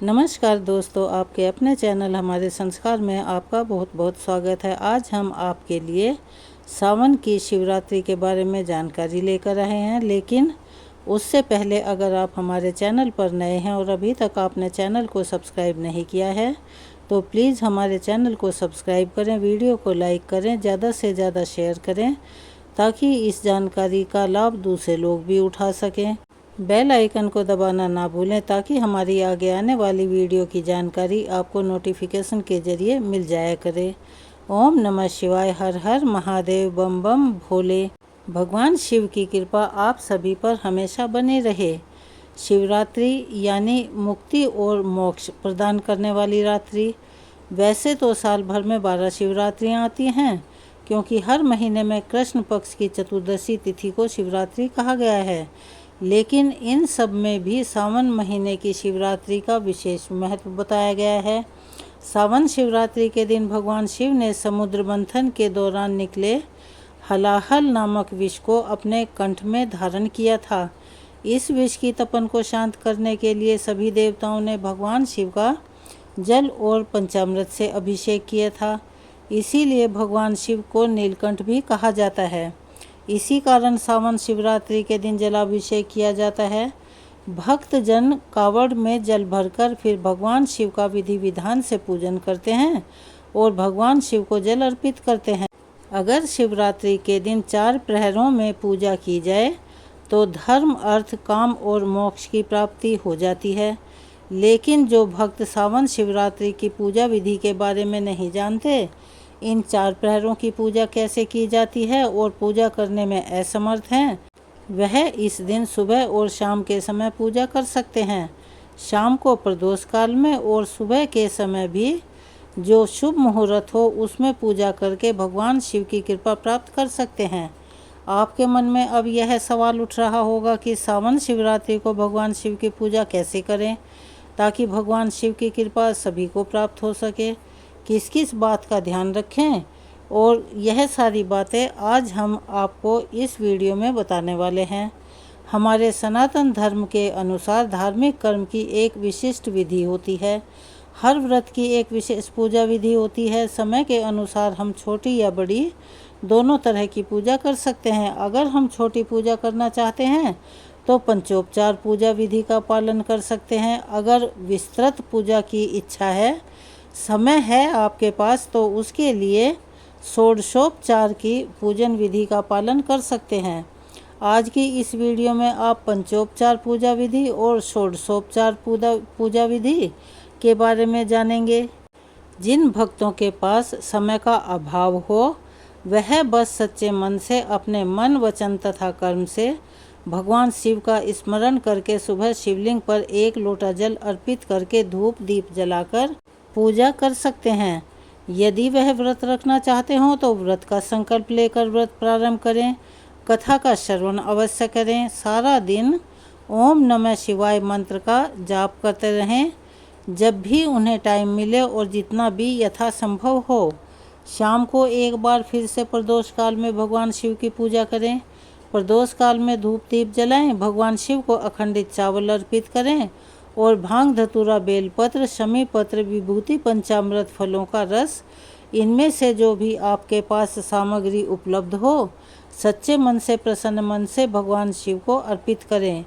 नमस्कार दोस्तों, आपके अपने चैनल हमारे संस्कार में आपका बहुत बहुत स्वागत है। आज हम आपके लिए सावन की शिवरात्रि के बारे में जानकारी लेकर आए हैं, लेकिन उससे पहले अगर आप हमारे चैनल पर नए हैं और अभी तक आपने चैनल को सब्सक्राइब नहीं किया है तो प्लीज़ हमारे चैनल को सब्सक्राइब करें, वीडियो को लाइक करें, ज़्यादा से ज़्यादा शेयर करें ताकि इस जानकारी का लाभ दूसरे लोग भी उठा सकें। बेल आइकन को दबाना ना भूलें ताकि हमारी आगे आने वाली वीडियो की जानकारी आपको नोटिफिकेशन के ज़रिए मिल जाया करे। ओम नमः शिवाय, हर हर महादेव, बम बम भोले। भगवान शिव की कृपा आप सभी पर हमेशा बनी रहे। शिवरात्रि यानी मुक्ति और मोक्ष प्रदान करने वाली रात्रि। वैसे तो साल भर में 12 शिवरात्रियाँ आती हैं, क्योंकि हर महीने में कृष्ण पक्ष की चतुर्दशी तिथि को शिवरात्रि कहा गया है, लेकिन इन सब में भी सावन महीने की शिवरात्रि का विशेष महत्व बताया गया है। सावन शिवरात्रि के दिन भगवान शिव ने समुद्र मंथन के दौरान निकले हलाहल नामक विष को अपने कंठ में धारण किया था। इस विष की तपन को शांत करने के लिए सभी देवताओं ने भगवान शिव का जल और पंचामृत से अभिषेक किया था। इसीलिए भगवान शिव को नीलकंठ भी कहा जाता है। इसी कारण सावन शिवरात्रि के दिन जलाभिषेक किया जाता है। भक्त जन कावड़ में जल भरकर फिर भगवान शिव का विधि विधान से पूजन करते हैं और भगवान शिव को जल अर्पित करते हैं। अगर शिवरात्रि के दिन 4 प्रहरों में पूजा की जाए तो धर्म, अर्थ, काम और मोक्ष की प्राप्ति हो जाती है। लेकिन जो भक्त सावन शिवरात्रि की पूजा विधि के बारे में नहीं जानते, इन 4 प्रहरों की पूजा कैसे की जाती है और पूजा करने में असमर्थ हैं, वह इस दिन सुबह और शाम के समय पूजा कर सकते हैं। शाम को प्रदोष काल में और सुबह के समय भी जो शुभ मुहूर्त हो उसमें पूजा करके भगवान शिव की कृपा प्राप्त कर सकते हैं। आपके मन में अब यह सवाल उठ रहा होगा कि सावन शिवरात्रि को भगवान शिव की पूजा कैसे करें ताकि भगवान शिव की कृपा सभी को प्राप्त हो सके, किस किस बात का ध्यान रखें, और यह सारी बातें आज हम आपको इस वीडियो में बताने वाले हैं। हमारे सनातन धर्म के अनुसार धार्मिक कर्म की एक विशिष्ट विधि होती है। हर व्रत की एक विशेष पूजा विधि होती है। समय के अनुसार हम छोटी या बड़ी दोनों तरह की पूजा कर सकते हैं। अगर हम छोटी पूजा करना चाहते हैं तो पंचोपचार पूजा विधि का पालन कर सकते हैं। अगर विस्तृत पूजा की इच्छा है, समय है आपके पास, तो उसके लिए षोडशोपचार की पूजन विधि का पालन कर सकते हैं। आज की इस वीडियो में आप पंचोपचार पूजा विधि और षोडशोपचार पूजा विधि के बारे में जानेंगे। जिन भक्तों के पास समय का अभाव हो वह बस सच्चे मन से अपने मन, वचन तथा कर्म से भगवान शिव का स्मरण करके सुबह शिवलिंग पर 1 लोटा जल अर्पित करके धूप दीप जलाकर पूजा कर सकते हैं। यदि वह व्रत रखना चाहते हो तो व्रत का संकल्प लेकर व्रत प्रारंभ करें। कथा का श्रवण अवश्य करें। सारा दिन ओम नमः शिवाय मंत्र का जाप करते रहें जब भी उन्हें टाइम मिले और जितना भी यथासंभव हो। शाम को एक बार फिर से प्रदोष काल में भगवान शिव की पूजा करें। प्रदोष काल में धूप दीप जलाएं, भगवान शिव को अखंडित चावल अर्पित करें और भांग, धतूरा, बेलपत्र, शमी पत्र, विभूति, पंचामृत, फलों का रस, इनमें से जो भी आपके पास सामग्री उपलब्ध हो, सच्चे मन से, प्रसन्न मन से भगवान शिव को अर्पित करें।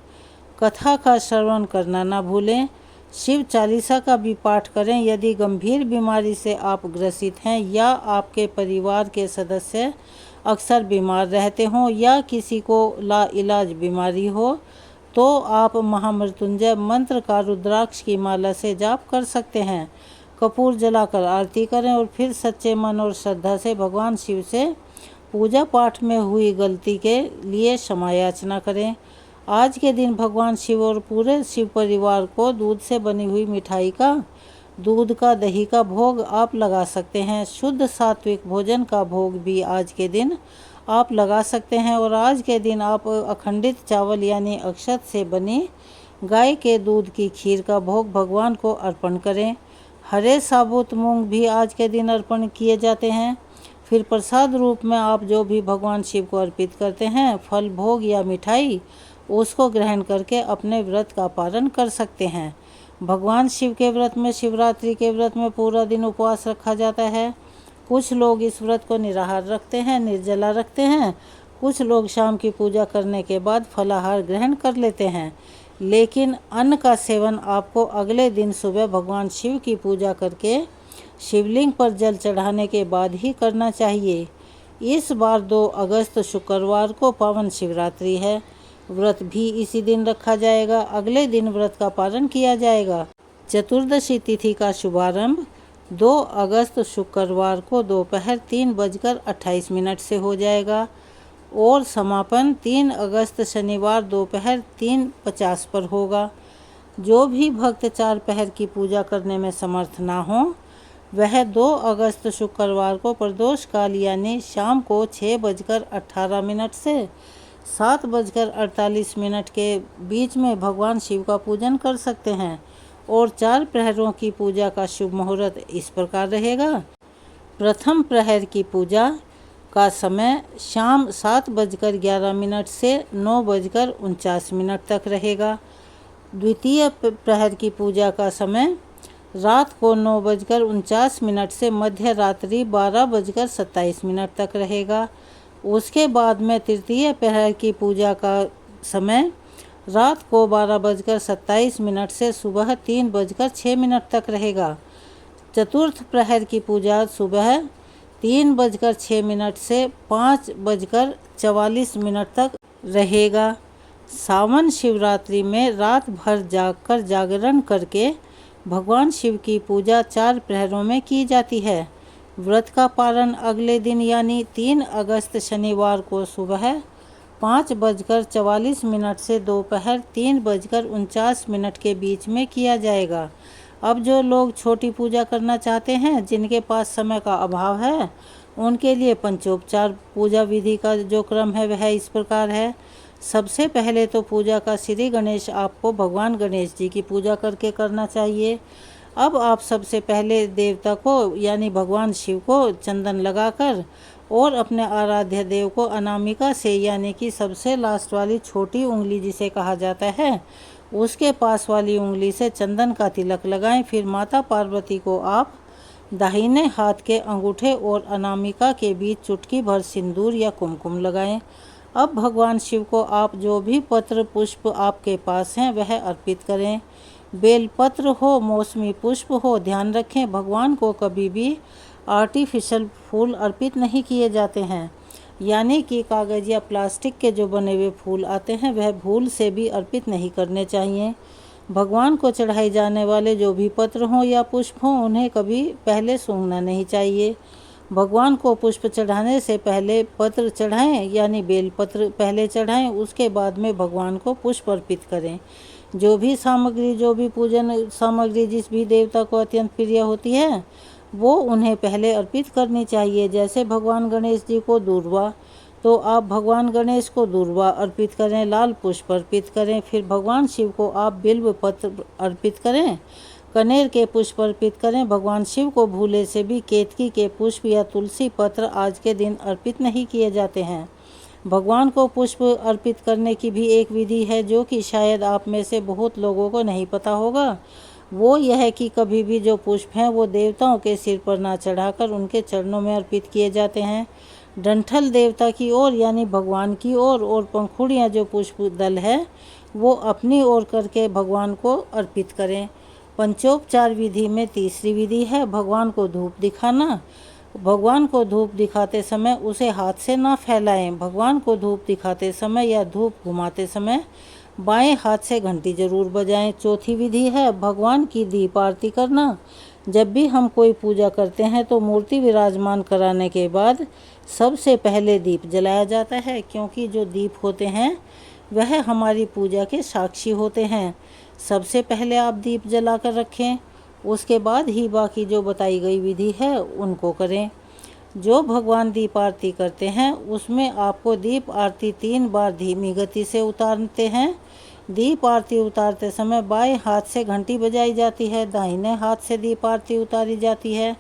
कथा का श्रवण करना ना भूलें। शिव चालीसा का भी पाठ करें। यदि गंभीर बीमारी से आप ग्रसित हैं या आपके परिवार के सदस्य अक्सर बीमार रहते हों या किसी को लाइलाज बीमारी हो तो आप महामृत्युंजय मंत्र का रुद्राक्ष की माला से जाप कर सकते हैं। कपूर जलाकर आरती करें और फिर सच्चे मन और श्रद्धा से भगवान शिव से पूजा पाठ में हुई गलती के लिए क्षमा याचना करें। आज के दिन भगवान शिव और पूरे शिव परिवार को दूध से बनी हुई मिठाई का, दूध का, दही का भोग आप लगा सकते हैं। शुद्ध सात्विक भोजन का भोग भी आज के दिन आप लगा सकते हैं और आज के दिन आप अखंडित चावल यानी अक्षत से बनी गाय के दूध की खीर का भोग भगवान को अर्पण करें। हरे साबुत मूंग भी आज के दिन अर्पण किए जाते हैं। फिर प्रसाद रूप में आप जो भी भगवान शिव को अर्पित करते हैं, फल, भोग या मिठाई, उसको ग्रहण करके अपने व्रत का पालन कर सकते हैं। भगवान शिव के व्रत में, शिवरात्रि के व्रत में पूरा दिन उपवास रखा जाता है। कुछ लोग इस व्रत को निराहार रखते हैं, निर्जला रखते हैं। कुछ लोग शाम की पूजा करने के बाद फलाहार ग्रहण कर लेते हैं। लेकिन अन्न का सेवन आपको अगले दिन सुबह भगवान शिव की पूजा करके शिवलिंग पर जल चढ़ाने के बाद ही करना चाहिए। इस बार 2 अगस्त शुक्रवार को पावन शिवरात्रि है। व्रत भी इसी दिन रखा जाएगा। अगले दिन व्रत का पालन किया जाएगा। चतुर्दशी तिथि का शुभारंभ 2 अगस्त शुक्रवार को दोपहर 3:28 से हो जाएगा और समापन 3 अगस्त शनिवार दोपहर 3:50 पर होगा। जो भी भक्त 4 पहर की पूजा करने में समर्थ ना हो, वह 2 अगस्त शुक्रवार को प्रदोष काल यानी शाम को 6:18 से 7:48 के बीच में भगवान शिव का पूजन कर सकते हैं। और 4 प्रहरों की पूजा का शुभ मुहूर्त इस प्रकार रहेगा। प्रथम प्रहर की पूजा का समय शाम 7:11 से 9:49 तक रहेगा। द्वितीय प्रहर की पूजा का समय रात को 9:49 से मध्य रात्रि 12:27 तक रहेगा। उसके बाद में तृतीय प्रहर की पूजा का समय रात को 12:27 से सुबह 3:06 तक रहेगा। चतुर्थ प्रहर की पूजा सुबह 3:06 से 5:44 तक रहेगा। सावन शिवरात्रि में रात भर जागकर जागरण करके भगवान शिव की पूजा 4 प्रहरों में की जाती है। व्रत का पालन अगले दिन यानी 3 अगस्त शनिवार को सुबह 5:44 से दोपहर 3:49 के बीच में किया जाएगा। अब जो लोग छोटी पूजा करना चाहते हैं, जिनके पास समय का अभाव है, उनके लिए पंचोपचार पूजा विधि का जो क्रम है वह इस प्रकार है। सबसे पहले तो पूजा का श्री गणेश आपको भगवान गणेश जी की पूजा करके करना चाहिए। अब आप सबसे पहले देवता को यानी भगवान शिव को चंदन लगाकर और अपने आराध्य देव को अनामिका से यानी कि सबसे लास्ट वाली छोटी उंगली जिसे कहा जाता है, उसके पास वाली उंगली से चंदन का तिलक लगाएं। फिर माता पार्वती को आप दाहिने हाथ के अंगूठे और अनामिका के बीच चुटकी भर सिंदूर या कुमकुम लगाएं। अब भगवान शिव को आप जो भी पत्र पुष्प आपके पास हैं वह अर्पित करें। बेलपत्र हो, मौसमी पुष्प हो, ध्यान रखें भगवान को कभी भी आर्टिफिशियल फूल अर्पित नहीं किए जाते हैं, यानी कि कागज़ या प्लास्टिक के जो बने हुए फूल आते हैं वह भूल से भी अर्पित नहीं करने चाहिए। भगवान को चढ़ाए जाने वाले जो भी पत्र हों या पुष्प हों, उन्हें कभी पहले सूंघना नहीं चाहिए। भगवान को पुष्प चढ़ाने से पहले पत्र चढ़ाएं, यानी बेलपत्र पहले चढ़ाएं, उसके बाद में भगवान को पुष्प अर्पित करें। जो भी सामग्री, जो भी पूजन सामग्री जिस भी देवता को अत्यंत प्रिय होती है, वो उन्हें पहले अर्पित करनी चाहिए। जैसे भगवान गणेश जी को दूर्वा, तो आप भगवान गणेश को दूर्वा अर्पित करें, लाल पुष्प अर्पित करें। फिर भगवान शिव को आप बिल्व पत्र अर्पित करें, कनेर के पुष्प अर्पित करें। भगवान शिव को भूले से भी केतकी के पुष्प या तुलसी पत्र आज के दिन अर्पित नहीं किए जाते हैं। भगवान को पुष्प अर्पित करने की भी एक विधि है जो कि शायद आप में से बहुत लोगों को नहीं पता होगा। वो यह है कि कभी भी जो पुष्प हैं वो देवताओं के सिर पर ना चढ़ाकर उनके चरणों में अर्पित किए जाते हैं। डंठल देवता की ओर यानी भगवान की ओर और पंखुड़ियाँ जो पुष्प दल है वो अपनी ओर करके भगवान को अर्पित करें। पंचोपचार विधि में तीसरी विधि है भगवान को धूप दिखाना। भगवान को धूप दिखाते समय उसे हाथ से ना फैलाएं। भगवान को धूप दिखाते समय या धूप घुमाते समय बाएं हाथ से घंटी जरूर बजाएं। चौथी विधि है भगवान की दीप आरती करना। जब भी हम कोई पूजा करते हैं तो मूर्ति विराजमान कराने के बाद सबसे पहले दीप जलाया जाता है, क्योंकि जो दीप होते हैं वह हमारी पूजा के साक्षी होते हैं। सबसे पहले आप दीप जला कर रखें, उसके बाद ही बाकी जो बताई गई विधि है उनको करें। जो भगवान दीप आरती करते हैं उसमें आपको दीप आरती 3 बार धीमी गति से उतारते हैं। दीप आरती उतारते समय बाएं हाथ से घंटी बजाई जाती है, दाहिने हाथ से दीप आरती उतारी जाती है।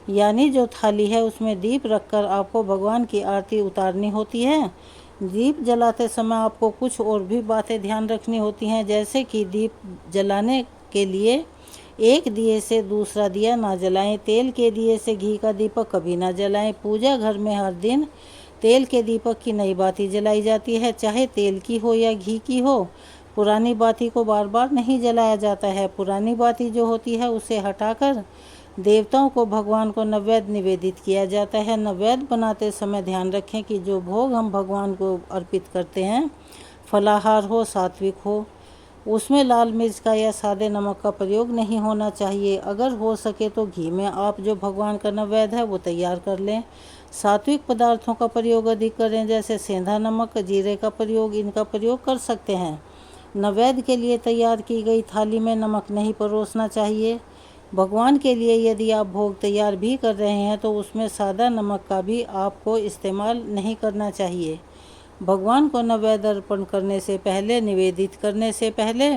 यानी जो थाली है उसमें दीप रखकर आपको भगवान की आरती उतारनी होती है। दीप जलाते समय आपको कुछ और भी बातें ध्यान रखनी होती हैं, जैसे कि दीप जलाने के लिए एक दिए से दूसरा दिया ना जलाएं, तेल के दिए से घी का दीपक कभी ना जलाएं। पूजा घर में हर दिन तेल के दीपक की नई बाती जलाई जाती है, चाहे तेल की हो या घी की हो। पुरानी बाती को बार बार नहीं जलाया जाता है। पुरानी बाती जो होती है उसे हटाकर देवताओं को, भगवान को नैवेद्य निवेदित किया जाता है। नैवेद्य बनाते समय ध्यान रखें कि जो भोग हम भगवान को अर्पित करते हैं फलाहार हो, सात्विक हो, उसमें लाल मिर्च का या सादे नमक का प्रयोग नहीं होना चाहिए। अगर हो सके तो घी में आप जो भगवान का नैवेद्य है वो तैयार कर लें। सात्विक पदार्थों का प्रयोग अधिक करें, जैसे सेंधा नमक, जीरे का प्रयोग, इनका प्रयोग कर सकते हैं। नैवेद्य के लिए तैयार की गई थाली में नमक नहीं परोसना चाहिए। भगवान के लिए यदि आप भोग तैयार भी कर रहे हैं तो उसमें सादा नमक का भी आपको इस्तेमाल नहीं करना चाहिए। भगवान को नैवेद्य अर्पण करने से पहले, निवेदित करने से पहले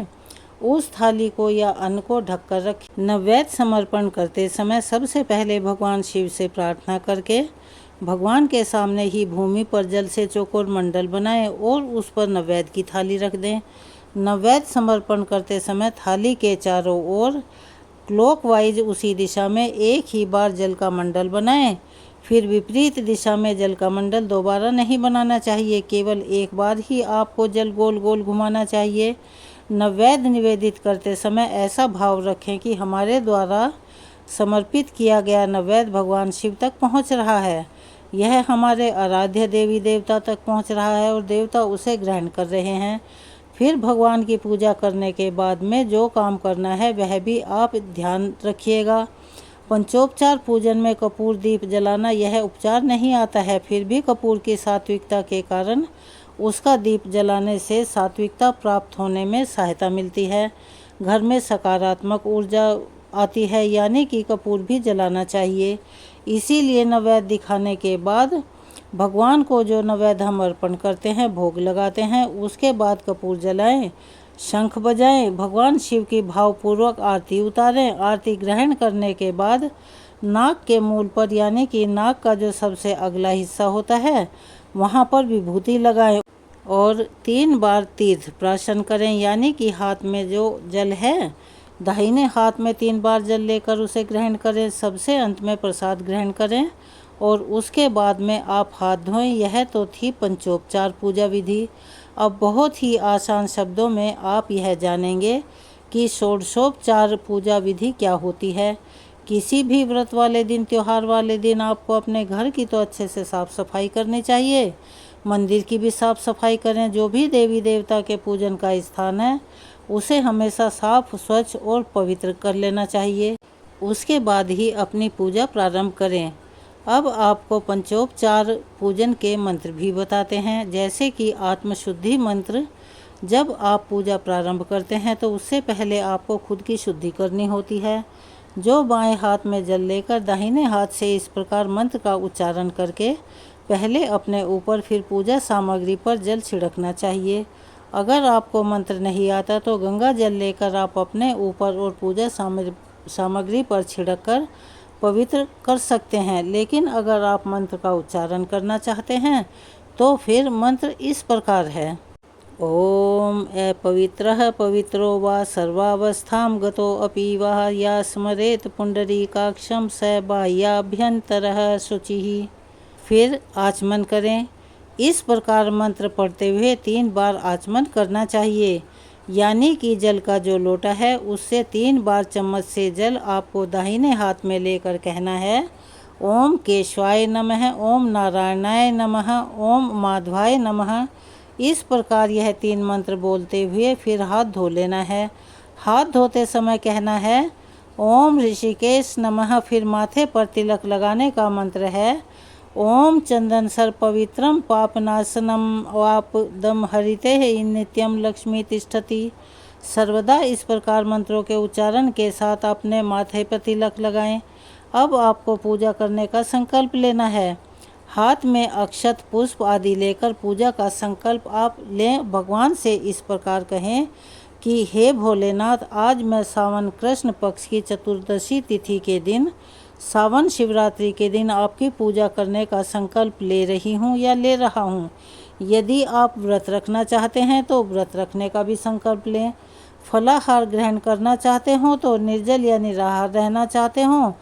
उस थाली को या अन्न को ढककर रखें। नैवेद्य समर्पण करते समय सबसे पहले भगवान शिव से प्रार्थना करके भगवान के सामने ही भूमि पर जल से चौकोर मंडल बनाएं और उस पर नैवेद्य की थाली रख दें। नैवेद्य समर्पण करते समय थाली के चारों ओर क्लॉकवाइज उसी दिशा में एक ही बार जल का मंडल बनाएं। फिर विपरीत दिशा में जल का मंडल दोबारा नहीं बनाना चाहिए, केवल एक बार ही आपको जल गोल गोल घुमाना चाहिए। नैवेद्य निवेदित करते समय ऐसा भाव रखें कि हमारे द्वारा समर्पित किया गया नैवेद्य भगवान शिव तक पहुंच रहा है। यह हमारे आराध्य देवी देवता तक पहुंच रहा है और देवता उसे ग्रहण कर रहे हैं। फिर भगवान की पूजा करने के बाद में जो काम करना है वह भी आप ध्यान रखिएगा। पंचोपचार पूजन में कपूर दीप जलाना यह उपचार नहीं आता है, फिर भी कपूर की सात्विकता के कारण उसका दीप जलाने से सात्विकता प्राप्त होने में सहायता मिलती है। घर में सकारात्मक ऊर्जा आती है, यानी कि कपूर भी जलाना चाहिए। इसीलिए नैवेद्य दिखाने के बाद भगवान को जो नैवेद्य हम अर्पण करते हैं, भोग लगाते हैं, उसके बाद कपूर जलाएं, शंख बजाएं, भगवान शिव की भावपूर्वक आरती उतारें। आरती ग्रहण करने के बाद नाक के मूल पर, यानी कि नाक का जो सबसे अगला हिस्सा होता है, वहाँ पर विभूति लगाएं और 3 बार तीर्थ प्राशन करें, यानी कि हाथ में जो जल है दाहिने हाथ में 3 बार जल लेकर उसे ग्रहण करें। सबसे अंत में प्रसाद ग्रहण करें और उसके बाद में आप हाथ धोएं। यह तो थी पंचोपचार पूजा विधि। अब बहुत ही आसान शब्दों में आप यह जानेंगे कि षोडशोपचार पूजा विधि क्या होती है। किसी भी व्रत वाले दिन, त्योहार वाले दिन आपको अपने घर की तो अच्छे से साफ़ सफाई करनी चाहिए, मंदिर की भी साफ़ सफाई करें। जो भी देवी देवता के पूजन का स्थान है उसे हमेशा साफ, स्वच्छ और पवित्र कर लेना चाहिए। उसके बाद ही अपनी पूजा प्रारंभ करें। अब आपको पंचोपचार पूजन के मंत्र भी बताते हैं, जैसे कि आत्मशुद्धि मंत्र। जब आप पूजा प्रारंभ करते हैं तो उससे पहले आपको खुद की शुद्धि करनी होती है। जो बाएं हाथ में जल लेकर दाहिने हाथ से इस प्रकार मंत्र का उच्चारण करके पहले अपने ऊपर फिर पूजा सामग्री पर जल छिड़कना चाहिए। अगर आपको मंत्र नहीं आता तो गंगा जल लेकर आप अपने ऊपर और पूजा सामग्री पर छिड़क कर पवित्र कर सकते हैं। लेकिन अगर आप मंत्र का उच्चारण करना चाहते हैं तो फिर मंत्र इस प्रकार है। ओम अपवित्रः पवित्रो वा सर्वावस्थां गतो अपि वा या स्मरेत पुंडरीकाक्षं स बाह्याभ्यंतरः शुचिः। फिर आचमन करें। इस प्रकार मंत्र पढ़ते हुए 3 बार आचमन करना चाहिए, यानी कि जल का जो लोटा है उससे 3 बार चम्मच से जल आपको दाहिने हाथ में लेकर कहना है ओम केशवाय नमः, ओम नारायणाय नमः, ओम माधवाय नमः। इस प्रकार यह 3 मंत्र बोलते हुए फिर हाथ धो लेना है। हाथ धोते समय कहना है ओम ऋषिकेश नमः। फिर माथे पर तिलक लगाने का मंत्र है ओम चंदन सर पवित्रम पापनाशनम वापदम हरिते नित्यम लक्ष्मी तिष्ठति। सर्वदा इस प्रकार मंत्रों के उच्चारण के साथ अपने माथे पर तिलक लगाएं। अब आपको पूजा करने का संकल्प लेना है। हाथ में अक्षत, पुष्प आदि लेकर पूजा का संकल्प आप लें। भगवान से इस प्रकार कहें कि हे भोलेनाथ, आज मैं सावन कृष्ण पक्ष की चतुर्दशी तिथि के दिन, सावन शिवरात्रि के दिन आपकी पूजा करने का संकल्प ले रही हूँ या ले रहा हूँ। यदि आप व्रत रखना चाहते हैं तो व्रत रखने का भी संकल्प लें। फलाहार ग्रहण करना चाहते हों तो निर्जल या निराहार रहना चाहते हों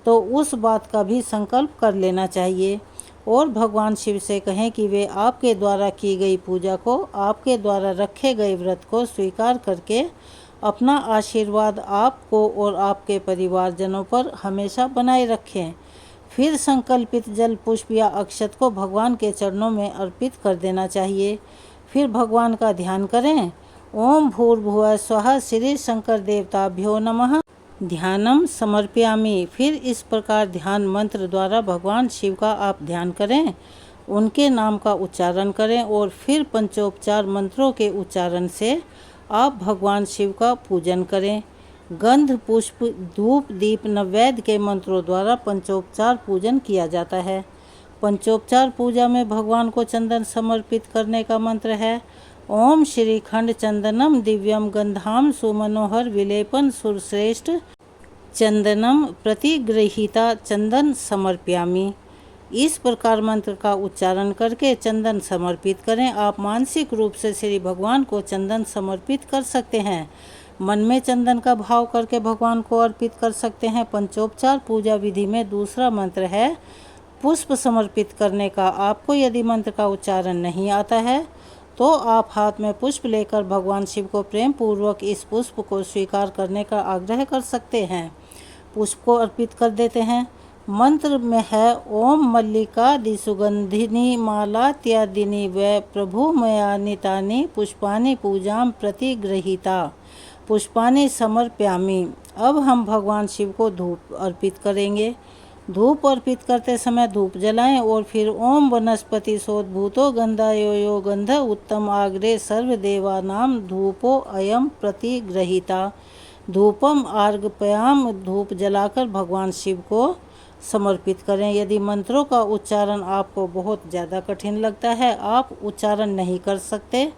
तो उस बात का भी संकल्प कर लेना चाहिए। और भगवान शिव से कहें कि वे आपके द्वारा की गई पूजा को, आपके द्वारा रखे गए व्रत को स्वीकार करके अपना आशीर्वाद आपको और आपके परिवारजनों पर हमेशा बनाए रखें। फिर संकल्पित जल, पुष्प या अक्षत को भगवान के चरणों में अर्पित कर देना चाहिए। फिर भगवान का ध्यान करें। ओम भूर्भुवः स्वः श्री शंकर देवताभ्यो नमः ध्यानम समर्पयामि। फिर इस प्रकार ध्यान मंत्र द्वारा भगवान शिव का आप ध्यान करें, उनके नाम का उच्चारण करें और फिर पंचोपचार मंत्रों के उच्चारण से आप भगवान शिव का पूजन करें। गंध, पुष्प, धूप, दीप, नैवेद्य के मंत्रों द्वारा पंचोपचार पूजन किया जाता है। पंचोपचार पूजा में भगवान को चंदन समर्पित करने का मंत्र है ओम श्रीखंड चंदनम दिव्यम गंधाम सुमनोहर विलेपन सुरश्रेष्ठ चंदनम प्रतिगृहीता चंदन समर्पयामि। इस प्रकार मंत्र का उच्चारण करके चंदन समर्पित करें। आप मानसिक रूप से श्री भगवान को चंदन समर्पित कर सकते हैं। मन में चंदन का भाव करके भगवान को अर्पित कर सकते हैं। पंचोपचार पूजा विधि में दूसरा मंत्र है पुष्प समर्पित करने का। आपको यदि मंत्र का उच्चारण नहीं आता है तो आप हाथ में पुष्प लेकर भगवान शिव को प्रेम पूर्वक इस पुष्प को स्वीकार करने का आग्रह कर सकते हैं। पुष्प को अर्पित कर देते हैं। मंत्र में है ओम मल्लिका सुगंधिनी माला त्यादिनी व प्रभु मयानितानि पुष्पानि पूजाम प्रतिगृहीता पुष्पानि समर्पयामि। अब हम भगवान शिव को धूप अर्पित करेंगे। धूप अर्पित करते समय धूप जलाएं और फिर ओम वनस्पति सोद्भूतो गंधायो यो गंध उत्तम आग्रे सर्वदेवानाम धूपो अयम प्रतिगृहीता धूपम आर्गपयाम। धूप जलाकर भगवान शिव को समर्पित करें। यदि मंत्रों का उच्चारण आपको बहुत ज़्यादा कठिन लगता है, आप उच्चारण नहीं कर सकते,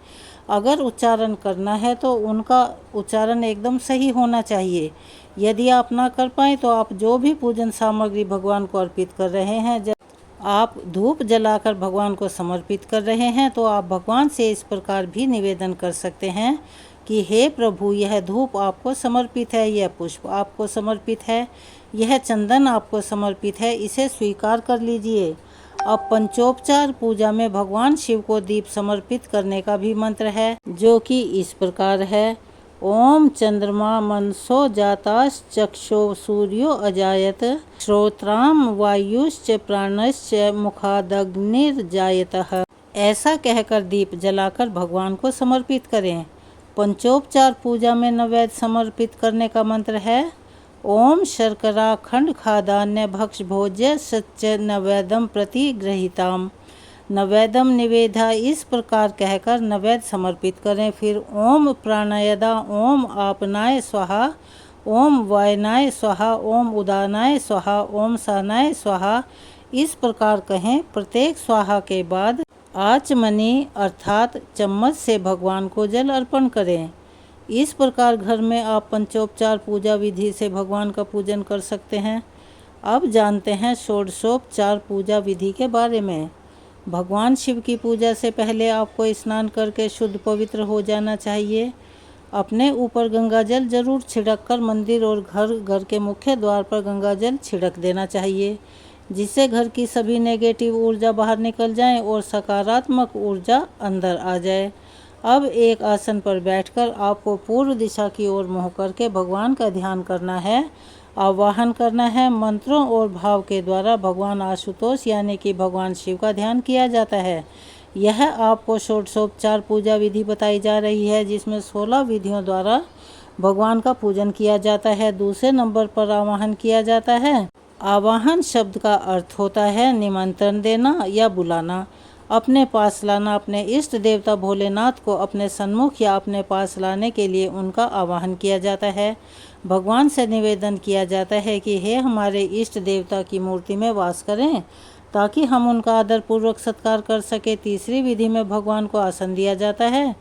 अगर उच्चारण करना है तो उनका उच्चारण एकदम सही होना चाहिए। यदि आप ना कर पाएँ तो आप जो भी पूजन सामग्री भगवान को अर्पित कर रहे हैं, जब आप धूप जलाकर भगवान को समर्पित कर रहे हैं तो आप भगवान से इस प्रकार भी निवेदन कर सकते हैं कि हे प्रभु, यह धूप आपको समर्पित है, यह पुष्प आपको समर्पित है, यह चंदन आपको समर्पित है, इसे स्वीकार कर लीजिए। अब पंचोपचार पूजा में भगवान शिव को दीप समर्पित करने का भी मंत्र है, जो कि इस प्रकार है ओम चंद्रमा मनसो जाताश्चक्षो सूर्यो अजायत श्रोत्राम वायुश्च प्राणश्च मुखादग्निर्जायतः। ऐसा कहकर दीप जलाकर भगवान को समर्पित करें। पंचोपचार पूजा में नैवेद्य समर्पित करने का मंत्र है ओम शर्करा खंड खादान्य भक्ष भोज्य सच्च नैवेद्यम प्रतिगृहीताम। नैवेद्यम निवेदा इस प्रकार कहकर नैवेद्य समर्पित करें। फिर ओम प्राणायदा ओम आपनाय स्वाहा ओम वायनाय स्वाहा ओम उदानाय स्वाहा ओम सहनाय स्वाहा इस प्रकार कहें। प्रत्येक स्वाहा के बाद आचमनी अर्थात चम्मच से भगवान को जल अर्पण करें। इस प्रकार घर में आप पंचोपचार पूजा विधि से भगवान का पूजन कर सकते हैं। अब जानते हैं षोडशोपचार पूजा विधि के बारे में। भगवान शिव की पूजा से पहले आपको स्नान करके शुद्ध पवित्र हो जाना चाहिए। अपने ऊपर गंगा जल जरूर छिड़क कर मंदिर और घर के मुख्य द्वार पर गंगा जल छिड़क देना चाहिए, जिससे घर की सभी नेगेटिव ऊर्जा बाहर निकल जाए और सकारात्मक ऊर्जा अंदर आ जाए। अब एक आसन पर बैठकर आपको पूर्व दिशा की ओर मुँह करके भगवान का ध्यान करना है, आवाहन करना है। मंत्रों और भाव के द्वारा भगवान आशुतोष यानी कि भगवान शिव का ध्यान किया जाता है। यह आपको षोडशोपचार पूजा विधि बताई जा रही है, जिसमें 16 विधियों द्वारा भगवान का पूजन किया जाता है। दूसरे नंबर पर आवाहन किया जाता है। आवाहन शब्द का अर्थ होता है निमंत्रण देना या बुलाना, अपने पास लाना। अपने इष्ट देवता भोलेनाथ को अपने सन्मुख या अपने पास लाने के लिए उनका आवाहन किया जाता है। भगवान से निवेदन किया जाता है कि हे हमारे इष्ट देवता की मूर्ति में वास करें, ताकि हम उनका आदरपूर्वक सत्कार कर सके। तीसरी विधि में भगवान को आसन दिया जाता है।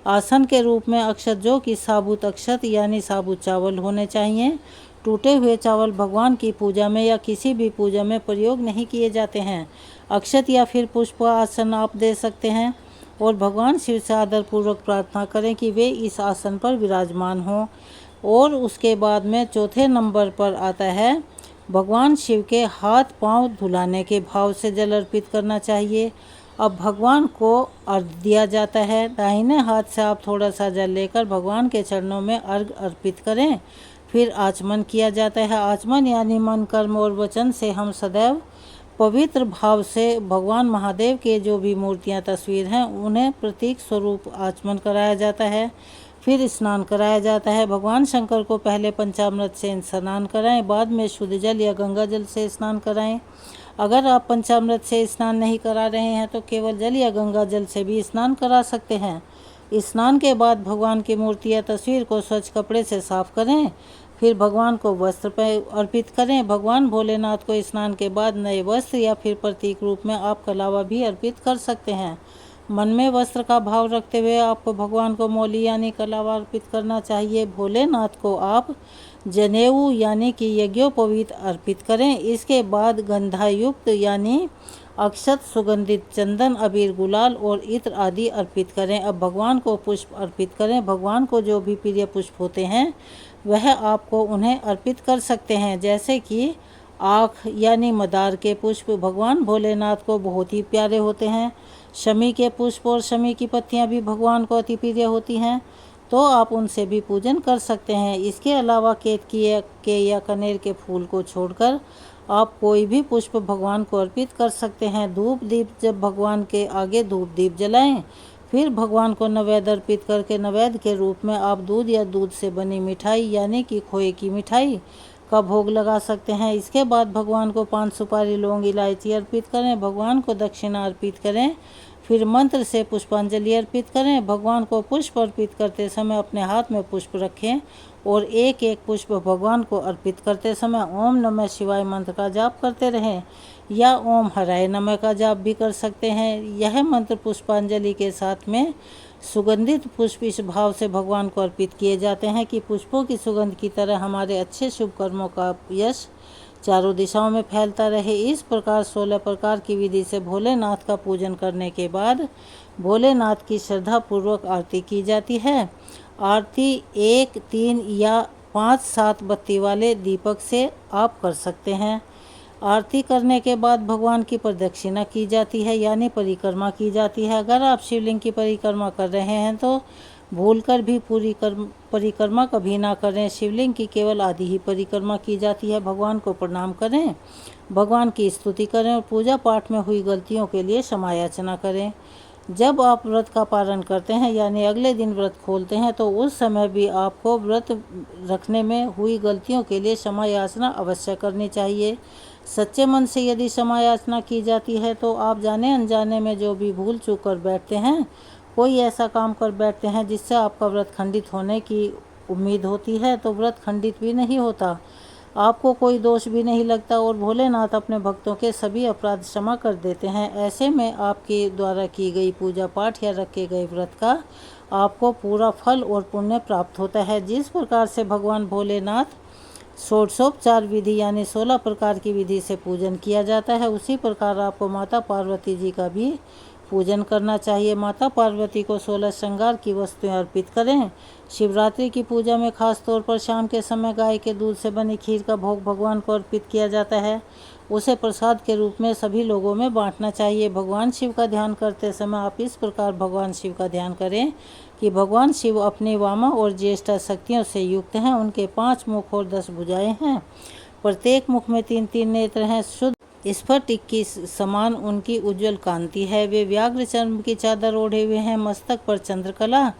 आसन के रूप में अक्षत, जो कि साबुत अक्षत यानी साबुत चावल होने चाहिए। टूटे हुए चावल भगवान की पूजा में या किसी भी पूजा में प्रयोग नहीं किए जाते हैं। अक्षत या फिर पुष्प आसन आप दे सकते हैं। और भगवान शिव से आदरपूर्वक प्रार्थना करें कि वे इस आसन पर विराजमान हों। और उसके बाद में चौथे नंबर पर आता है भगवान शिव के हाथ पांव धुलाने के भाव से जल अर्पित करना चाहिए। अब भगवान को अर्घ्य दिया जाता है। दाहिने हाथ से आप थोड़ा सा जल लेकर भगवान के चरणों में अर्घ्य अर्पित करें। फिर आचमन किया जाता है। आचमन यानी मन, कर्म और वचन से हम सदैव पवित्र भाव से भगवान महादेव के जो भी मूर्तियां, तस्वीर हैं, उन्हें प्रतीक स्वरूप आचमन कराया जाता है। फिर स्नान कराया जाता है। भगवान शंकर को पहले पंचामृत से स्नान कराएं, बाद में शुद्ध जल या गंगा जल से स्नान कराएं। अगर आप पंचामृत से स्नान नहीं करा रहे हैं तो केवल जल या गंगा जल से भी स्नान करा सकते हैं। स्नान के बाद भगवान की मूर्ति या तस्वीर को स्वच्छ कपड़े से साफ करें। फिर भगवान को वस्त्र पर अर्पित करें। भगवान भोलेनाथ को स्नान के बाद नए वस्त्र या फिर प्रतीक रूप में आप कलावा भी अर्पित कर सकते हैं। मन में वस्त्र का भाव रखते हुए आपको भगवान को मौली यानी कलावा अर्पित करना चाहिए। भोलेनाथ को आप जनेऊ यानी कि यज्ञोपवीत अर्पित करें। इसके बाद गंधायुक्त यानी अक्षत, सुगंधित चंदन, अबीर, गुलाल और इत्र आदि अर्पित करें। अब भगवान को पुष्प अर्पित करें। भगवान को जो भी प्रिय पुष्प होते हैं वह आपको उन्हें अर्पित कर सकते हैं, जैसे कि आँख यानी मदार के पुष्प भगवान भोलेनाथ को बहुत ही प्यारे होते हैं। शमी के पुष्प और शमी की पत्तियां भी भगवान को अति प्रिय होती हैं, तो आप उनसे भी पूजन कर सकते हैं। इसके अलावा केतकी के या कनेर के फूल को छोड़कर आप कोई भी पुष्प भगवान को अर्पित कर सकते हैं। धूप दीप, जब भगवान के आगे धूप दीप जलाएं, फिर भगवान को नैवेद्य अर्पित करके नैवेद्य के रूप में आप दूध या दूध से बनी मिठाई यानी कि खोए की मिठाई का भोग लगा सकते हैं। इसके बाद भगवान को पान, सुपारी, लौंग, इलायची अर्पित करें। भगवान को दक्षिणा अर्पित करें। फिर मंत्र से पुष्पांजलि अर्पित करें। भगवान को पुष्प अर्पित करते समय अपने हाथ में पुष्प रखें और एक एक पुष्प भगवान को अर्पित करते समय ओम नमः शिवाय मंत्र का जाप करते रहें या ओम हराय नमः का जाप भी कर सकते हैं। यह मंत्र पुष्पांजलि के साथ में सुगंधित पुष्प इस भाव से भगवान को अर्पित किए जाते हैं कि पुष्पों की सुगंध की तरह हमारे अच्छे शुभ कर्मों का यश चारों दिशाओं में फैलता रहे। इस प्रकार 16 प्रकार की विधि से भोलेनाथ का पूजन करने के बाद भोलेनाथ की श्रद्धा पूर्वक आरती की जाती है। आरती 1, 3 या 5, 7 बत्ती वाले दीपक से आप कर सकते हैं। आरती करने के बाद भगवान की प्रदक्षिणा की जाती है यानी परिक्रमा की जाती है। अगर आप शिवलिंग की परिक्रमा कर रहे हैं तो भूलकर भी पूरी परिक्रमा कभी ना करें। शिवलिंग की केवल आधी ही परिक्रमा की जाती है। भगवान को प्रणाम करें, भगवान की स्तुति करें और पूजा पाठ में हुई गलतियों के लिए क्षमा याचना करें। जब आप व्रत का पालन करते हैं यानी अगले दिन व्रत खोलते हैं तो उस समय भी आपको व्रत रखने में हुई गलतियों के लिए क्षमा याचना अवश्य करनी चाहिए। सच्चे मन से यदि क्षमा याचना की जाती है तो आप जाने अनजाने में जो भी भूल चूक कर बैठते हैं, कोई ऐसा काम कर बैठते हैं जिससे आपका व्रत खंडित होने की उम्मीद होती है, तो व्रत खंडित भी नहीं होता, आपको कोई दोष भी नहीं लगता और भोलेनाथ अपने भक्तों के सभी अपराध क्षमा कर देते हैं। ऐसे में आपके द्वारा की गई पूजा पाठ या रखे गए व्रत का आपको पूरा फल और पुण्य प्राप्त होता है। जिस प्रकार से भगवान भोलेनाथ षोडशोपचार विधि यानी 16 प्रकार की विधि से पूजन किया जाता है, उसी प्रकार आपको माता पार्वती जी का भी पूजन करना चाहिए। माता पार्वती को 16 श्रृंगार की वस्तुएं अर्पित करें। शिवरात्रि की पूजा में खास तौर पर शाम के समय गाय के दूध से बनी खीर का भोग भगवान को अर्पित किया जाता है। उसे प्रसाद के रूप में सभी लोगों में बांटना चाहिए। भगवान शिव का ध्यान करते समय आप इस प्रकार भगवान शिव का ध्यान करें कि भगवान शिव अपनी वामा और ज्येष्ठा शक्तियों से युक्त हैं। उनके 5 मुख और 10 भुजाएं हैं। प्रत्येक मुख में 3-3 नेत्र हैं। शुद्ध स्फटिक की समान उनकी उज्जवल कांति है। वे व्याघ्र चर्म की चादर ओढ़े हुए हैं। मस्तक पर चंद्रकला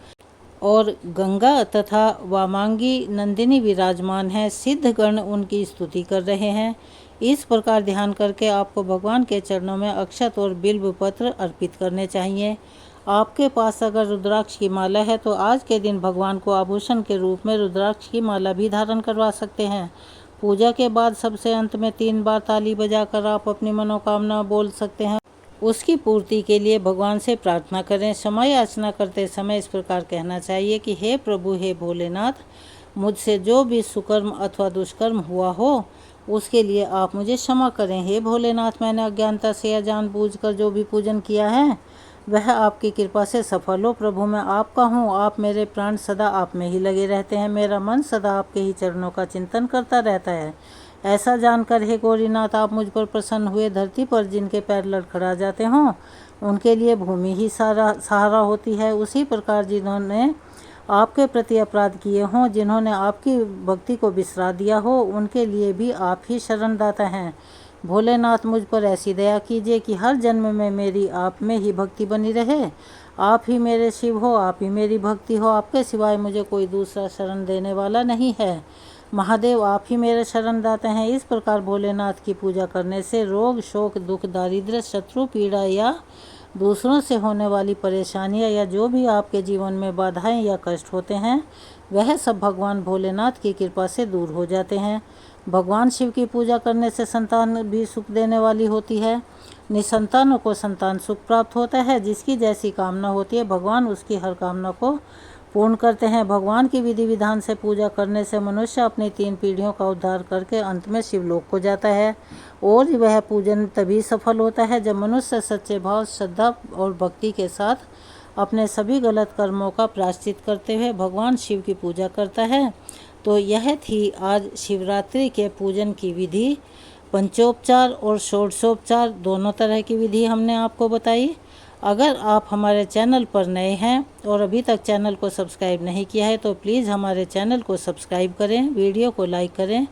और गंगा तथा वामांगी नंदिनी विराजमान है। सिद्ध गण उनकी स्तुति कर रहे हैं। इस प्रकार ध्यान करके आपको भगवान के चरणों में अक्षत और बिल्व पत्र अर्पित करने चाहिए। आपके पास अगर रुद्राक्ष की माला है तो आज के दिन भगवान को आभूषण के रूप में रुद्राक्ष की माला भी धारण करवा सकते हैं। पूजा के बाद सबसे अंत में 3 बार ताली बजाकर आप अपनी मनोकामना बोल सकते हैं। उसकी पूर्ति के लिए भगवान से प्रार्थना करें। क्षमा याचना करते समय इस प्रकार कहना चाहिए कि हे प्रभु, हे भोलेनाथ, मुझसे जो भी सुकर्म अथवा दुष्कर्म हुआ हो उसके लिए आप मुझे क्षमा करें। हे भोलेनाथ, मैंने अज्ञानता से या जानबूझकर जो भी पूजन किया है वह आपकी कृपा से सफल हो। प्रभु मैं आपका हूँ, आप मेरे प्राण सदा आप में ही लगे रहते हैं। मेरा मन सदा आपके ही चरणों का चिंतन करता रहता है। ऐसा जानकर हे गौरीनाथ आप मुझ पर प्रसन्न हुए। धरती पर जिनके पैर लड़खड़ा जाते हों उनके लिए भूमि ही सहारा होती है। उसी प्रकार जिन्होंने आपके प्रति अपराध किए हों, जिन्होंने आपकी भक्ति को बिसरा दिया हो, उनके लिए भी आप ही शरणदाता हैं। भोलेनाथ मुझ पर ऐसी दया कीजिए कि हर जन्म में मेरी आप में ही भक्ति बनी रहे। आप ही मेरे शिव हो, आप ही मेरी भक्ति हो। आपके सिवाय मुझे कोई दूसरा शरण देने वाला नहीं है। महादेव आप ही मेरे शरणदाता हैं। इस प्रकार भोलेनाथ की पूजा करने से रोग, शोक, दुख, दारिद्र्य, शत्रु पीड़ा या दूसरों से होने वाली परेशानियां या जो भी आपके जीवन में बाधाएं या कष्ट होते हैं वह सब भगवान भोलेनाथ की कृपा से दूर हो जाते हैं। भगवान शिव की पूजा करने से संतान भी सुख देने वाली होती है। निसंतानों को संतान सुख प्राप्त होता है। जिसकी जैसी कामना होती है भगवान उसकी हर कामना को पूर्ण करते हैं। भगवान की विधि विधान से पूजा करने से मनुष्य अपनी 3 पीढ़ियों का उद्धार करके अंत में शिवलोक को जाता है। और वह पूजन तभी सफल होता है जब मनुष्य सच्चे भाव, श्रद्धा और भक्ति के साथ अपने सभी गलत कर्मों का प्रायश्चित करते हुए भगवान शिव की पूजा करता है। तो यह थी आज शिवरात्रि के पूजन की विधि। पंचोपचार और षोडशोपचार दोनों तरह की विधि हमने आपको बताई। अगर आप हमारे चैनल पर नए हैं और अभी तक चैनल को सब्सक्राइब नहीं किया है तो प्लीज़ हमारे चैनल को सब्सक्राइब करें, वीडियो को लाइक करें,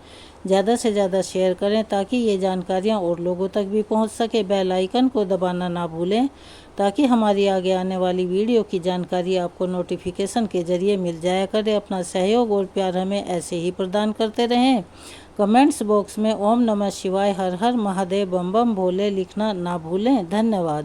ज़्यादा से ज़्यादा शेयर करें ताकि ये जानकारियाँ और लोगों तक भी पहुंच सके। बेल आइकन को दबाना ना भूलें ताकि हमारी आगे आने वाली वीडियो की जानकारी आपको नोटिफिकेशन के ज़रिए मिल जाया करे। अपना सहयोग और प्यार हमें ऐसे ही प्रदान करते रहें। कमेंट्स बॉक्स में ओम नमः शिवाय, हर हर महादेव, बम बम भोले लिखना ना भूलें। धन्यवाद।